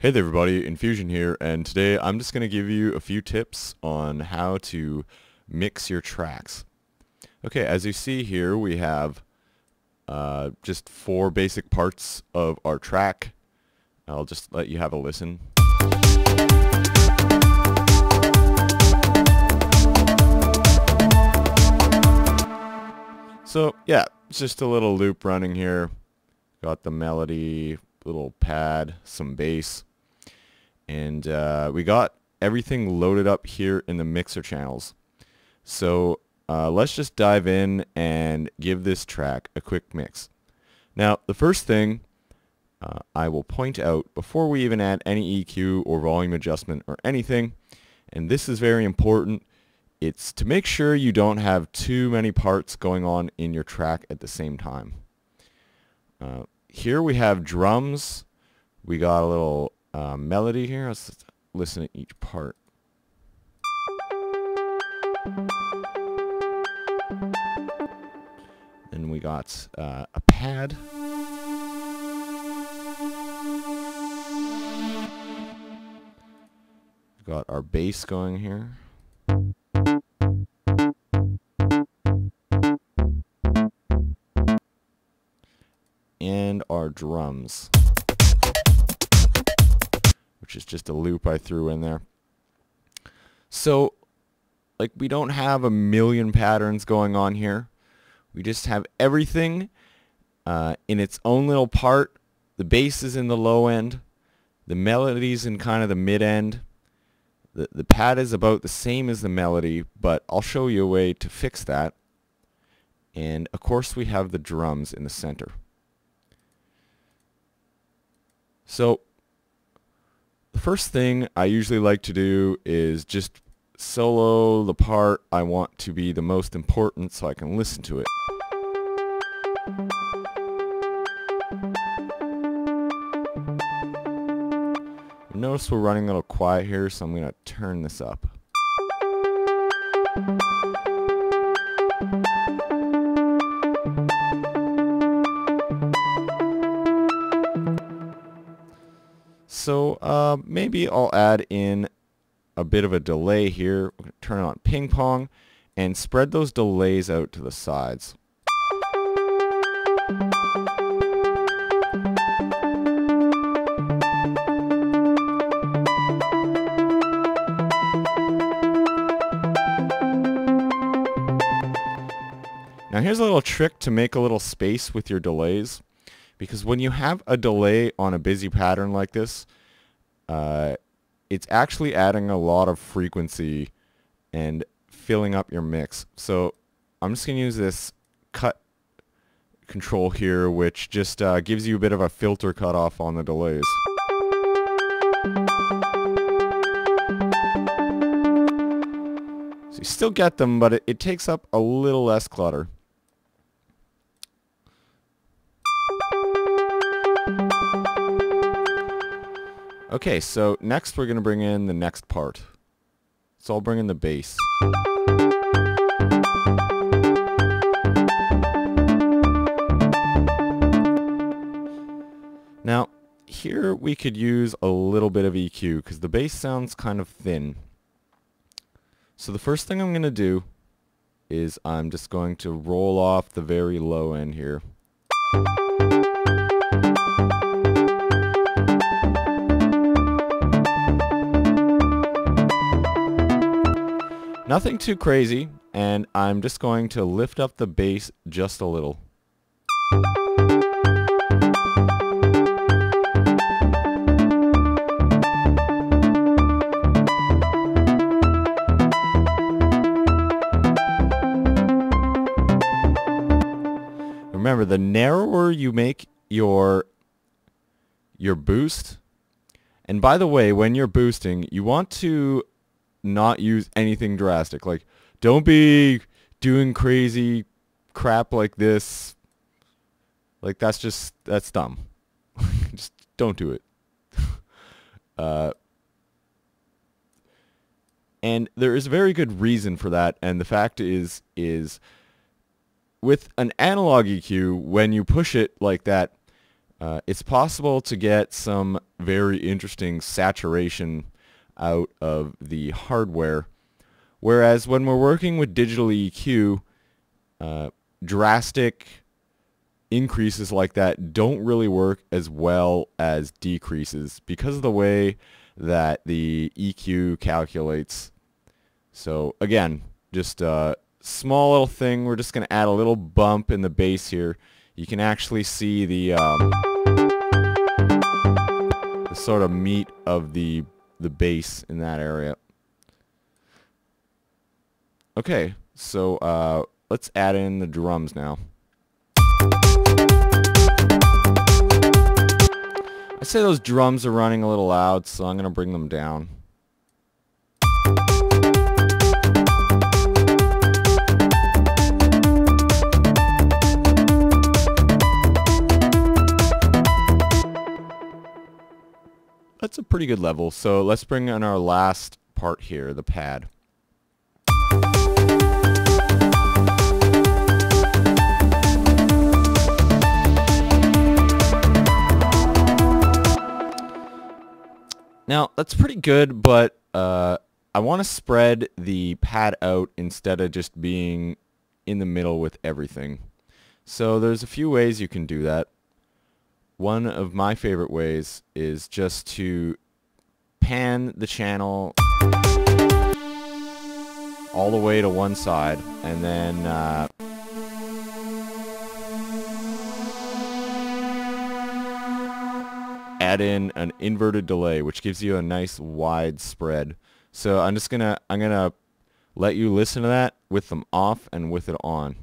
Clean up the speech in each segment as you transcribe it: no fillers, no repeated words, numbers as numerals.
Hey there everybody, Infusion here, and today I'm just going to give you a few tips on how to mix your tracks. Okay, as you see here we have just four basic parts of our track. I'll just let you have a listen. So yeah, it's just a little loop running here. Got the melody, little pad, some bass. And we got everything loaded up here in the mixer channels. So let's just dive in and give this track a quick mix. Now the first thing I will point out before we even add any EQ or volume adjustment or anything, and this is very important, it's to make sure you don't have too many parts going on in your track at the same time. Here we have drums, we got a little melody here. Let's listen to each part. Then we got a pad. We've got our bass going here. And our drums, which is just a loop I threw in there. So, like, we don't have a million patterns going on here. We just have everything in its own little part. The bass is in the low end. The melody's in kind of the mid end. The pad is about the same as the melody, but I'll show you a way to fix that. And, of course, we have the drums in the center. So, the first thing I usually like to do is just solo the part I want to be the most important so I can listen to it. Notice we're running a little quiet here, so I'm going to turn this up. So maybe I'll add in a bit of a delay here. We're going to turn on ping pong and spread those delays out to the sides. Now here's a little trick to make a little space with your delays. Because when you have a delay on a busy pattern like this, it's actually adding a lot of frequency and filling up your mix. So I'm just going to use this cut control here, which just gives you a bit of a filter cutoff on the delays. So you still get them, but it takes up a little less clutter. Okay, so next we're going to bring in the next part. So I'll bring in the bass. Now, here we could use a little bit of EQ because the bass sounds kind of thin. So the first thing I'm going to do is I'm just going to roll off the very low end here. Nothing too crazy, and I'm just going to lift up the bass just a little. Remember, the narrower you make your boost, and by the way, when you're boosting, you want to not use anything drastic. Like, don't be doing crazy crap like this. Like, that's dumb. Just don't do it. And there is a very good reason for that, and the fact is with an analog EQ, when you push it like that, it's possible to get some very interesting saturation out of the hardware. Whereas when we're working with digital EQ, drastic increases like that don't really work as well as decreases because of the way that the EQ calculates. So again, just a small little thing. We're just going to add a little bump in the bass here. You can actually see the sort of meat of the bass in that area. Okay, so let's add in the drums now. I say those drums are running a little loud, so I'm going to bring them down. That's a pretty good level, so let's bring in our last part here, the pad. Now, that's pretty good, but I want to spread the pad out instead of just being in the middle with everything. So there's a few ways you can do that. One of my favorite ways is just to pan the channel all the way to one side, and then add in an inverted delay, which gives you a nice wide spread. So I'm gonna let you listen to that with them off and with it on.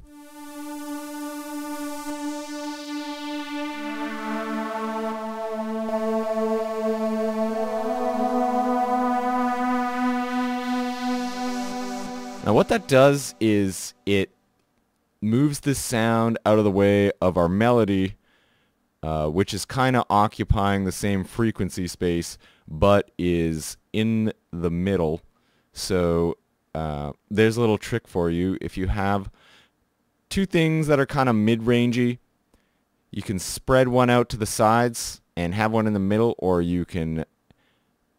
Now what that does is it moves the sound out of the way of our melody, which is kind of occupying the same frequency space, but is in the middle. So there's a little trick for you. If you have two things that are kind of mid-rangey, you can spread one out to the sides and have one in the middle, or you can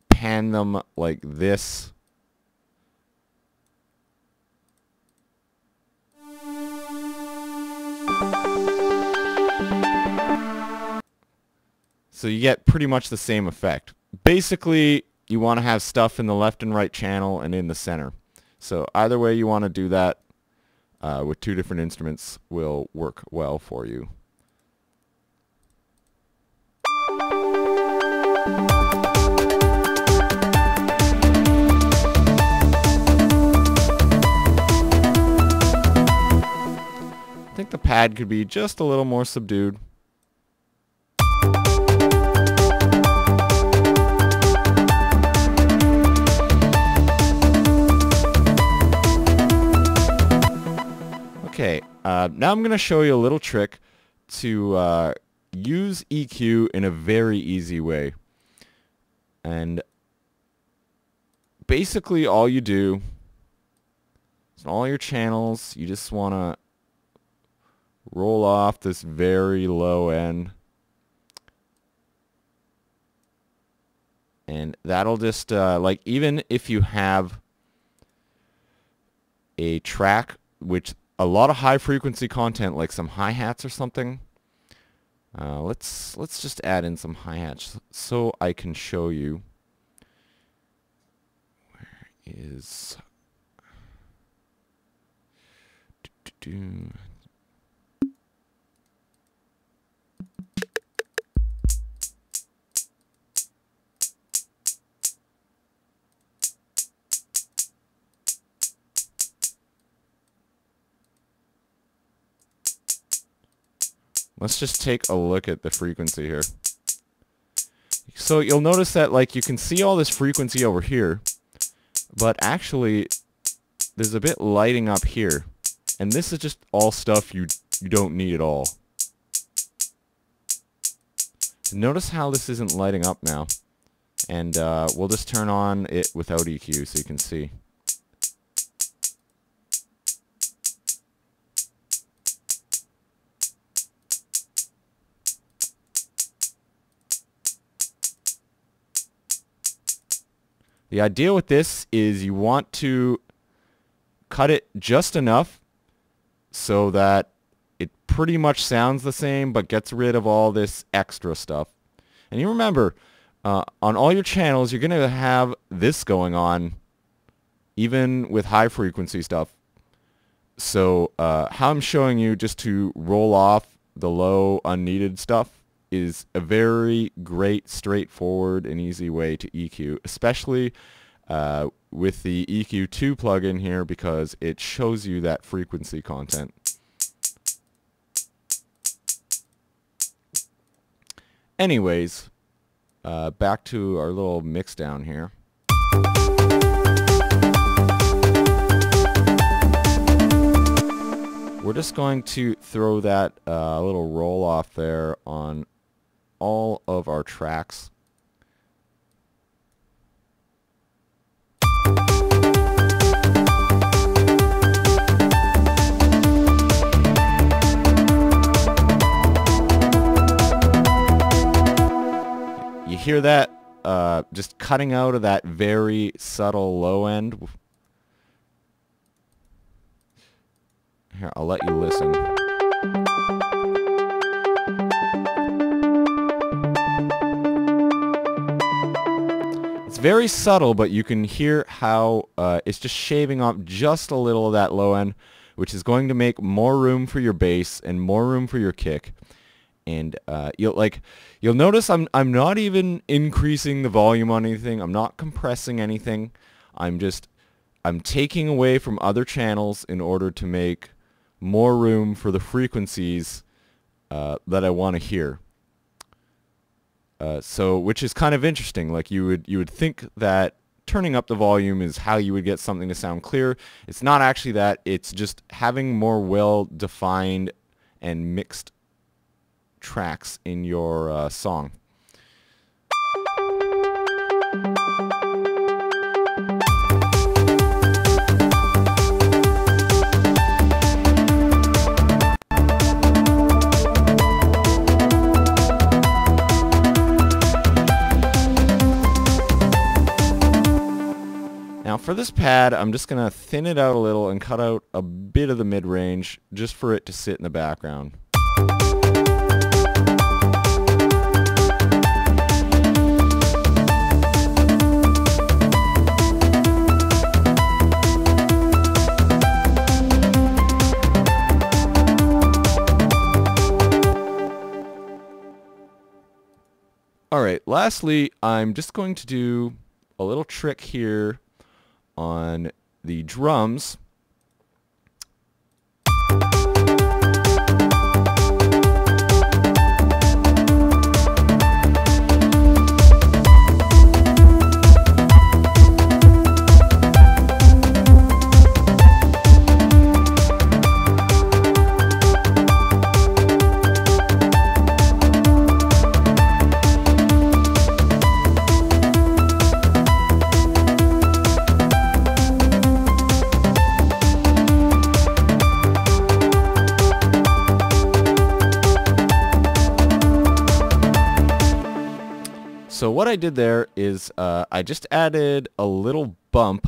pan them like this. So you get pretty much the same effect. Basically, you want to have stuff in the left and right channel and in the center. So either way you want to do that with two different instruments will work well for you. I think the pad could be just a little more subdued. Okay, now I'm going to show you a little trick to use EQ in a very easy way. And basically all you do is all your channels, you just want to roll off this very low end. And that'll just, like, even if you have a track which a lot of high frequency content, like some hi-hats or something. Let's just add in some hi-hats so I can show you. Where is Let's just take a look at the frequency here. So you'll notice that, like, you can see all this frequency over here, but actually there's a bit lighting up here. And this is just all stuff you don't need at all. Notice how this isn't lighting up now. And we'll just turn on it without EQ so you can see. The idea with this is you want to cut it just enough so that it pretty much sounds the same but gets rid of all this extra stuff. And you remember, on all your channels, you're going to have this going on, even with high frequency stuff. So how I'm showing you just to roll off the low unneeded stuff is a very great, straightforward, and easy way to EQ, especially with the EQ2 plugin here, because it shows you that frequency content. Anyways, back to our little mix down here. We're just going to throw that little roll off there on all of our tracks. You hear that just cutting out of that very subtle low end. Here, I'll let you listen. It's very subtle, but you can hear how it's just shaving off just a little of that low end, which is going to make more room for your bass and more room for your kick. And you'll notice I'm not even increasing the volume on anything. I'm not compressing anything. I'm taking away from other channels in order to make more room for the frequencies that I want to hear. So, which is kind of interesting. Like you would think that turning up the volume is how you would get something to sound clear. It's not actually that. It's just having more well-defined and mixed tracks in your song. Now for this pad, I'm just going to thin it out a little and cut out a bit of the mid-range just for it to sit in the background. Alright, lastly, I'm just going to do a little trick here on the drums. So what I did there is I just added a little bump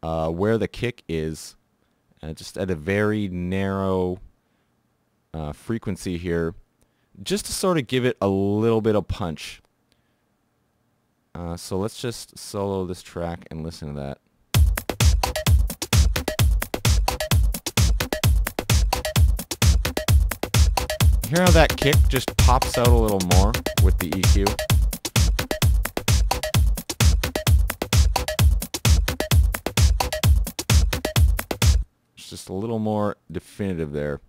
where the kick is, just at a very narrow frequency here, just to sort of give it a little bit of punch. So let's just solo this track and listen to that. Hear how that kick just pops out a little more with the EQ? Just a little more definitive there.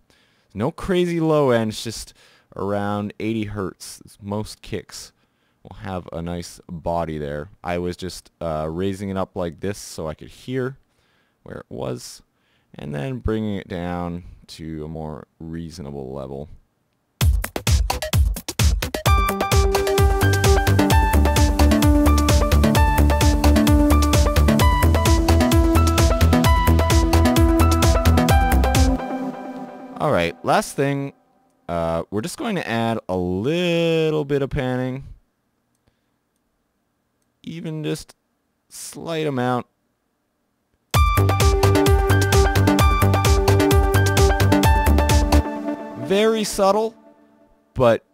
No crazy low end, it's just around 80 hertz. Most kicks will have a nice body there. I was just raising it up like this so I could hear where it was, and then bringing it down to a more reasonable level. Alright, last thing, we're just going to add a little bit of panning, even just slight amount. Very subtle, but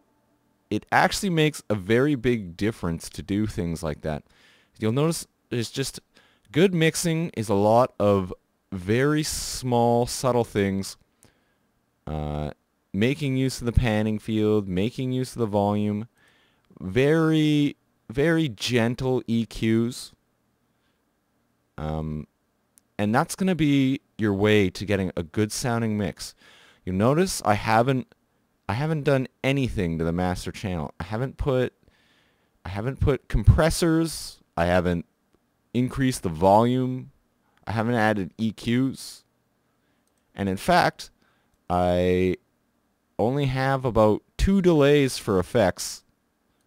it actually makes a very big difference to do things like that. You'll notice there's just good mixing is a lot of very small, subtle things. Making use of the panning field, making use of the volume, very, very gentle EQs. And that's going to be your way to getting a good sounding mix. You'll notice I haven't done anything to the master channel. I haven't put compressors. I haven't increased the volume. I haven't added EQs. And in fact, I only have about 2 delays for effects.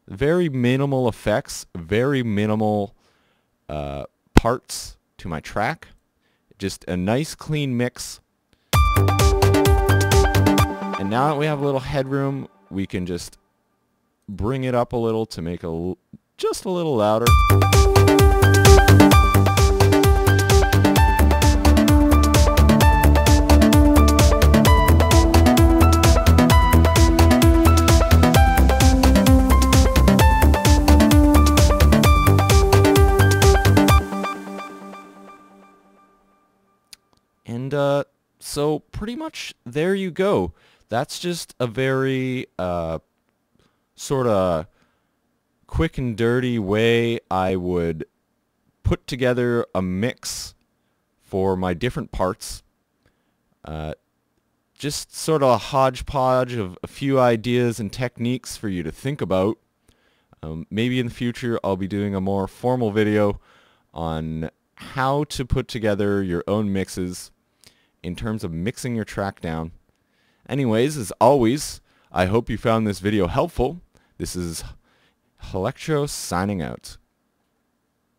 Very minimal effects, very minimal parts to my track. Just a nice clean mix. And now that we have a little headroom, we can just bring it up a little to make it just a little louder. And so pretty much there you go. That's just a very sort of quick and dirty way I would put together a mix for my different parts. Just sort of a hodgepodge of a few ideas and techniques for you to think about. Maybe in the future I'll be doing a more formal video on how to put together your own mixes in terms of mixing your track down. Anyways, as always, I hope you found this video helpful. This is Electro signing out.